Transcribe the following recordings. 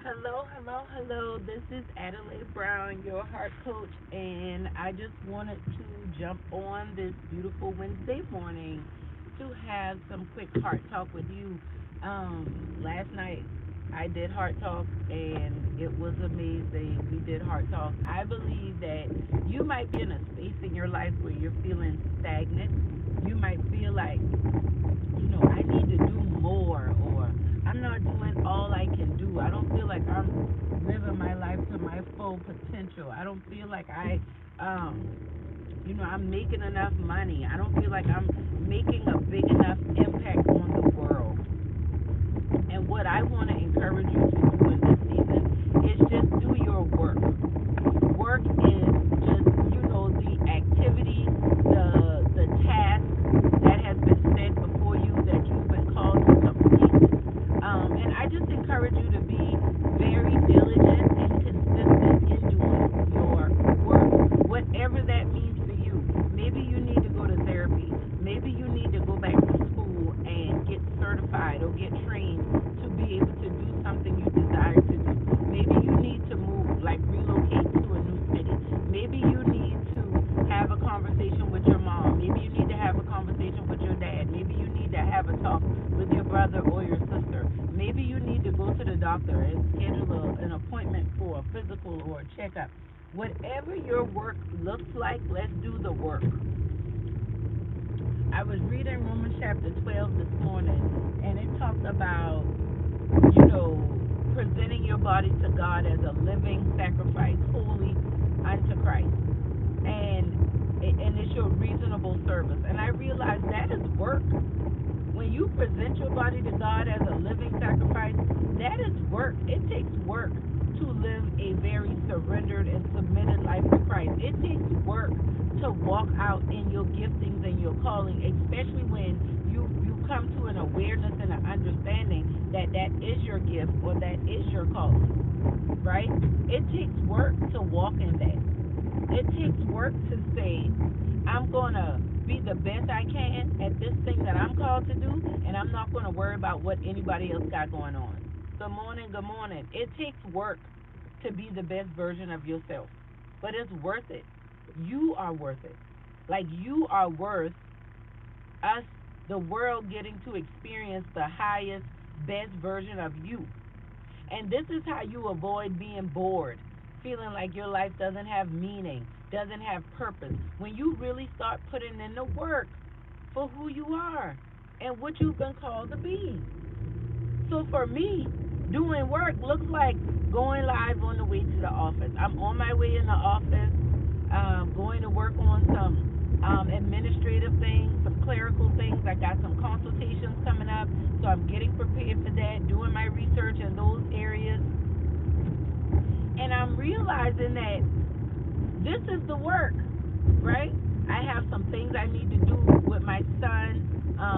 Hello, hello, hello. This is Adelai Brown, your heart coach, and I just wanted to jump on this beautiful Wednesday morning to have some quick heart talk with you. Last night I did heart talk and it was amazing. We did heart talk. I believe that you might be in a space in your life where you're feeling stagnant. You might feel like I need to do more, or I'm not doing all I can do. I don't feel like I'm living my life to my full potential. I don't feel like um, I'm making enough money. I don't feel like I'm making a big enough impact on the world. And what I want to encourage you to do in this season is just do your work. Work is just, the activity, the task that has been set before you that you've been called to complete. And I just encourage you to be very diligent and consistent in doing your work, whatever that means for you. Maybe you need to go to therapy. Maybe you need to go back to school and get certified or get trained to be able to do something you desire to do. Maybe you need to move, like relocate to a new city. Maybe you need to have a conversation with your mom. Maybe you need to have a conversation with your dad. Maybe you need to have a talk with your brother or your sister. Maybe you need to go to the doctor and schedule an appointment for a physical or a checkup. Whatever your work looks like, let's do the work. I was reading Romans chapter 12 this morning, and it talked about, you know, presenting your body to God as a living sacrifice, holy unto Christ. And it's your reasonable service. And I realized that is work. When you present your body to God as a living sacrifice, that is work. It takes work to live a very surrendered and submitted life to Christ. It takes work to walk out in your giftings and your calling, especially when you come to an awareness and an understanding that that is your gift or that is your calling, right? It takes work to walk in that. It takes work to say, I'm going to be the best I can at this thing that I'm called to do, and I'm not going to worry about what anybody else got going on. Good morning, good morning. It takes work to be the best version of yourself, but it's worth it. You are worth it. Like, you are worth us, the world, getting to experience the highest, best version of you. And this is how you avoid being bored, feeling like your life doesn't have meaning, doesn't have purpose. When you really start putting in the work for who you are and what you've been called to be. So for me, doing work looks like going live on the way to the office. I'm on my way in the office, going to work on some administrative things, some clerical things. I got some consultations coming up, so I'm getting prepared for that, doing my research in those areas. And I'm realizing that this is the work, right? I have some things I need to do with my son.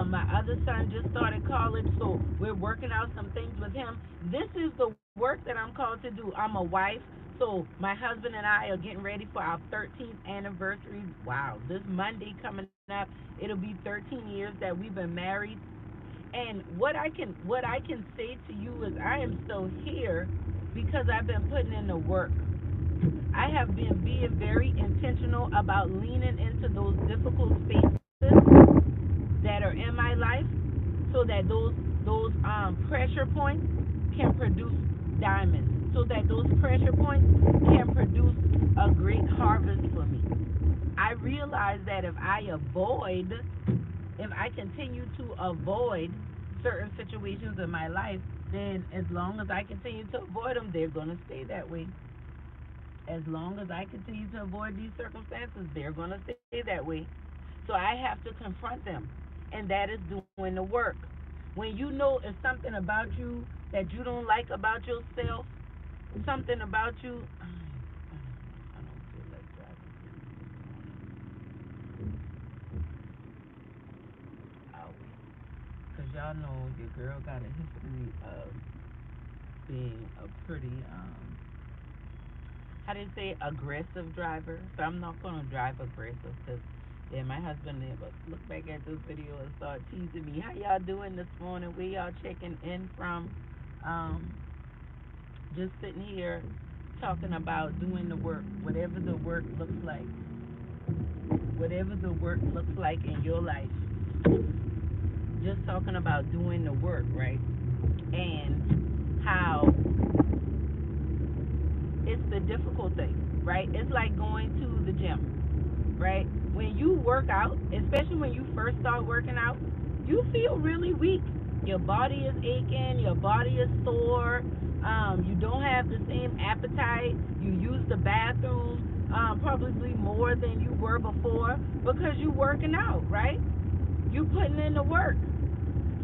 My other son just started college, so we're working out some things with him. This is the work that I'm called to do. I'm a wife, so my husband and I are getting ready for our 13th anniversary. Wow, this Monday coming up, it'll be 13 years that we've been married. And what I can say to you is I am still here because I've been putting in the work. I have been being very intentional about leaning into those difficult spaces that are in my life so that those pressure points can produce diamonds, so that those pressure points can produce a great harvest for me. I realize that if I continue to avoid certain situations in my life, then as long as I continue to avoid them, they're going to stay that way. As long as I continue to avoid these circumstances, they're going to stay that way. So I have to confront them, and that is doing the work. When you know it's something about you that you don't like about yourself, something about you, I don't feel like driving out. Because y'all know your girl got a history of being a pretty, how do you say, aggressive driver. So I'm not going to drive aggressive because then my husband will look back at this video and start teasing me. How y'all doing this morning? Where y'all checking in from? Um, just sitting here talking about doing the work, whatever the work looks like, whatever the work looks like in your life. Just talking about doing the work, right? And how it's the difficult thing, right? It's like going to the gym, right? When you work out, especially when you first start working out, you feel really weak. Your body is aching, your body is sore, you don't have the same appetite, you use the bathroom probably more than you were before because you're working out, right? You're putting in the work.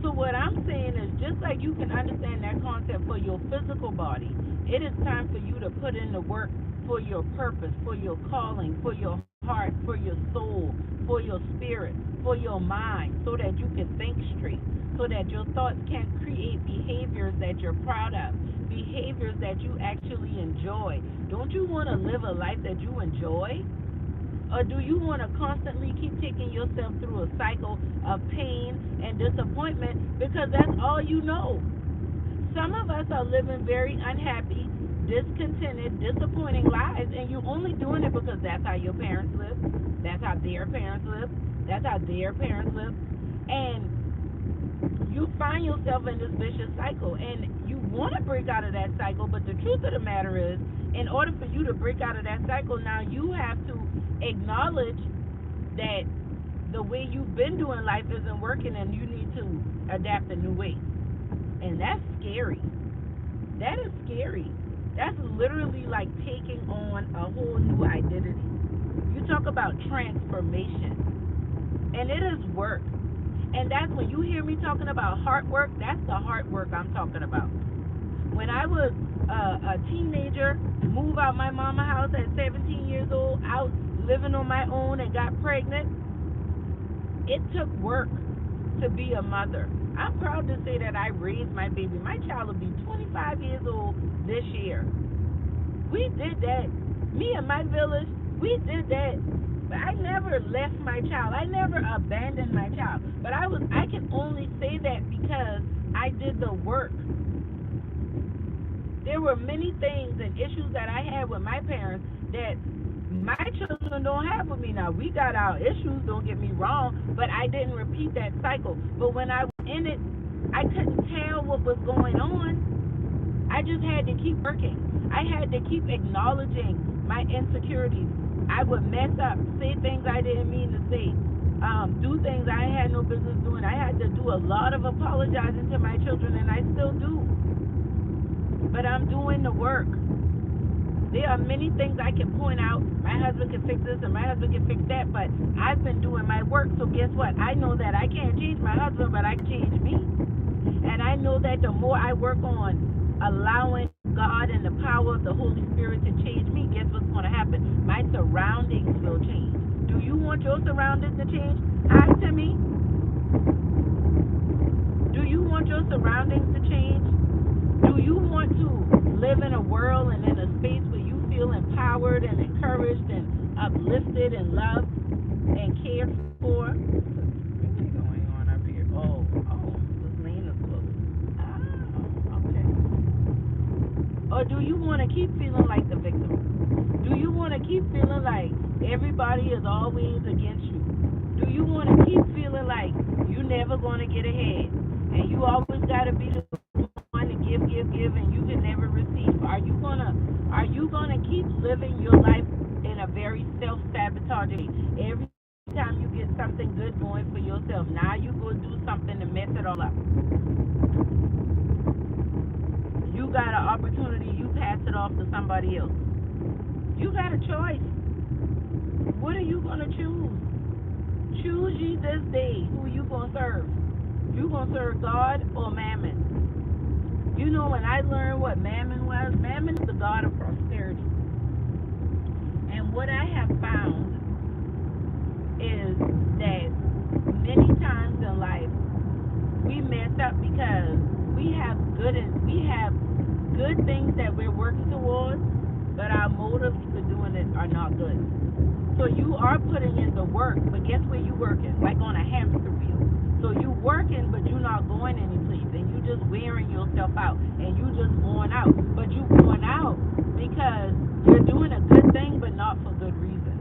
So what I'm saying is just like you can understand that concept for your physical body, it is time for you to put in the work for your purpose, for your calling, for your heart, for your soul, for your spirit, for your mind, so that you can think straight, so that your thoughts can create behaviors that you're proud of, behaviors that you actually enjoy. Don't you want to live a life that you enjoy? Or do you want to constantly keep taking yourself through a cycle of pain and disappointment because that's all you know? Some of us are living very unhappy, discontented, disappointing lives, and you're only doing it because that's how your parents live, that's how their parents live, that's how their parents live, and you find yourself in this vicious cycle, and you want to break out of that cycle, but the truth of the matter is, in order for you to break out of that cycle, now you have to acknowledge that the way you've been doing life isn't working and you need to adapt a new way. And that's scary. That is scary. That's literally like taking on a whole new identity. You talk about transformation, and it is work. And that's when you hear me talking about heart work, that's the heart work I'm talking about. When I was a teenager, moved out my mama house at 17 years old, out living on my own and got pregnant, it took work to be a mother. I'm proud to say that I raised my baby. My child will be 25 years old this year. We did that. Me and my village, we did that. But I never left my child. I never abandoned my child. But I can only say that because I did the work. There were many things and issues that I had with my parents that my children don't have with me now. We got our issues, don't get me wrong, but I didn't repeat that cycle. But when I was in it, I couldn't tell what was going on. I just had to keep working. I had to keep acknowledging my insecurities. I would mess up, say things I didn't mean to say, do things I had no business doing. I had to do a lot of apologizing to my children, and I still do. But I'm doing the work. There are many things I can point out. My husband can fix this and my husband can fix that, but I've been doing my work, so guess what? I know that I can't change my husband, but I can change me. And I know that the more I work on allowing God and the power of the Holy Spirit to change me, guess what's going to happen? My surroundings will change. Do you want your surroundings to change? Hi, Timmy. Do you want your surroundings to change? Do you want to live in a world and in a space where you feel empowered and encouraged and uplifted and loved and cared for? What's going on up here? Oh, this lane is closed. Oh, okay. Or do you want to keep feeling like the victim? Do you want to keep feeling like everybody is always against you? Do you want to keep feeling like you're never going to get ahead and you always got to be the one to give, and you can never receive? Are you gonna keep living your life in a very self-sabotaging way? Every time you get something good going for yourself, now you go do something to mess it all up. You got an opportunity, you pass it off to somebody else. You got a choice. What are you gonna choose? Choose ye this day who you gonna serve. You gonna serve God or Mammon? You know, when I learned what Mammon is the god of prosperity. And what I have found is that many times in life we mess up because we have good things that we're working towards, but our motives for doing it are not good. So you are putting in the work, but guess where you working? Like on a hamster wheel. So you working, but you're not going any place, and you just wearing yourself out, and you just worn out, but you going not for good reason.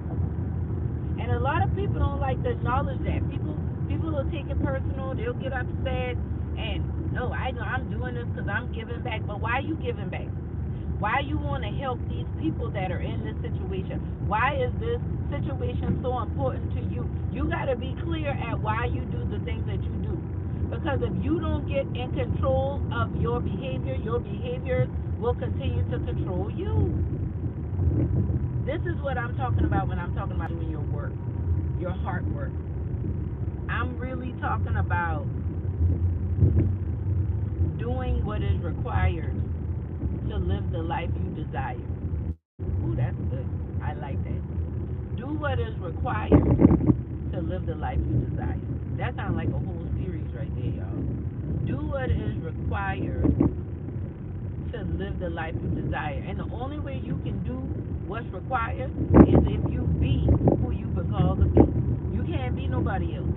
And a lot of people don't like to acknowledge that. People will take it personal. They'll get upset and no, I know I'm doing this because I'm giving back. But why are you giving back? Why you want to help these people that are in this situation? Why is this situation so important to you? You got to be clear at why you do the things that you do. Because if you don't get in control of your behavior, your behaviors will continue to control you. This is what I'm talking about when I'm talking about doing your work, your heart work. I'm really talking about doing what is required to live the life you desire. Ooh, that's good. I like that. Do what is required to live the life you desire. That sounds like a whole series right there, y'all. Do what is required to live the life you desire. And the only way you can do what's required is if you be who you've been called to be. You can't be nobody else.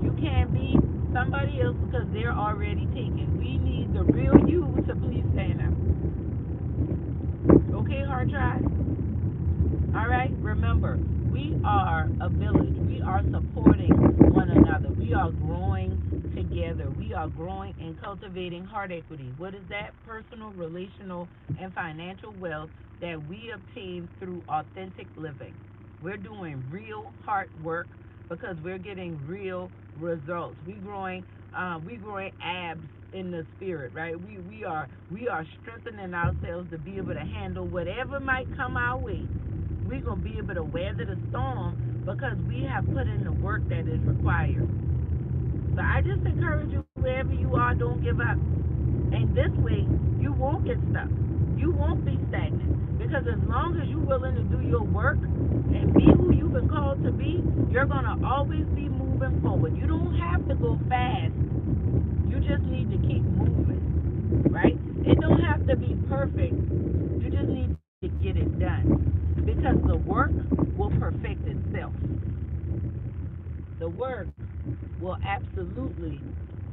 You can't be somebody else because they're already taken. We need the real you to please stand out. Okay, Heart Tribe? All right? Remember, we are a village. We are supporting one another. We are growing together. We are growing and cultivating heart equity. What is that? Personal, relational, and financial wealth that we obtain through authentic living. We're doing real heart work because we're getting real results. We growing abs in the spirit, right? We are strengthening ourselves to be able to handle whatever might come our way. We're gonna be able to weather the storm because we have put in the work that is required. So I just encourage you wherever you are, don't give up. And this way, you won't get stuck. You won't be stagnant. Because as long as you're willing to do your work and be who you've been called to be, you're going to always be moving forward. You don't have to go fast. You just need to keep moving, right? It don't have to be perfect. You just need to get it done. Because the work will perfect itself. The work will absolutely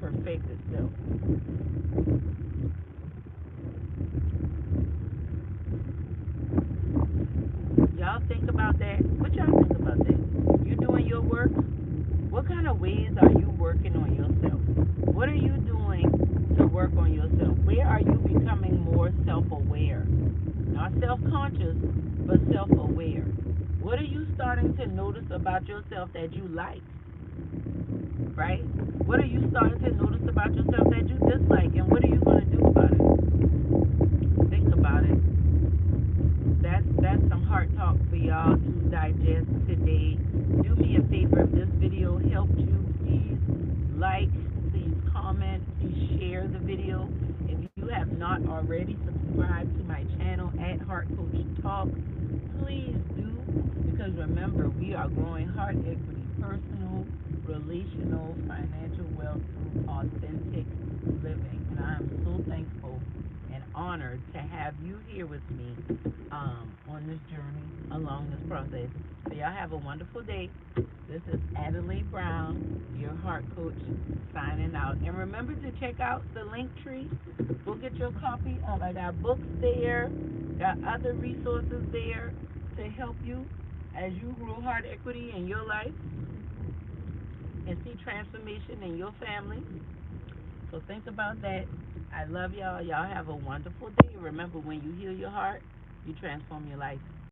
perfect itself. Y'all think about that. What y'all think about that? You doing your work? What kind of ways are you working on yourself? What are you doing to work on yourself? Where are you becoming more self-aware? Not self-conscious, but self-aware. What are you starting to notice about yourself that you like? Right? What are you starting to notice about yourself that you dislike? And what are you going to do about it? Think about it. That's some heart talk for y'all to digest today. Do me a favor, if this video helped you, please like, please comment, please share the video. If you have not already subscribed to my channel at Heart Coach Talk, please do, because remember, we are growing heart equity, personal, relational, financial wealth through authentic living. And I am so thankful and honored to have you here with me on this journey along this process. So y'all have a wonderful day. This is Adelai Brown, your heart coach, signing out. And remember to check out the link tree. Go get your copy of I got books there, got other resources there to help you as you grow heart equity in your life and see transformation in your family. So think about that. I love y'all. Y'all have a wonderful day. Remember, when you heal your heart, you transform your life.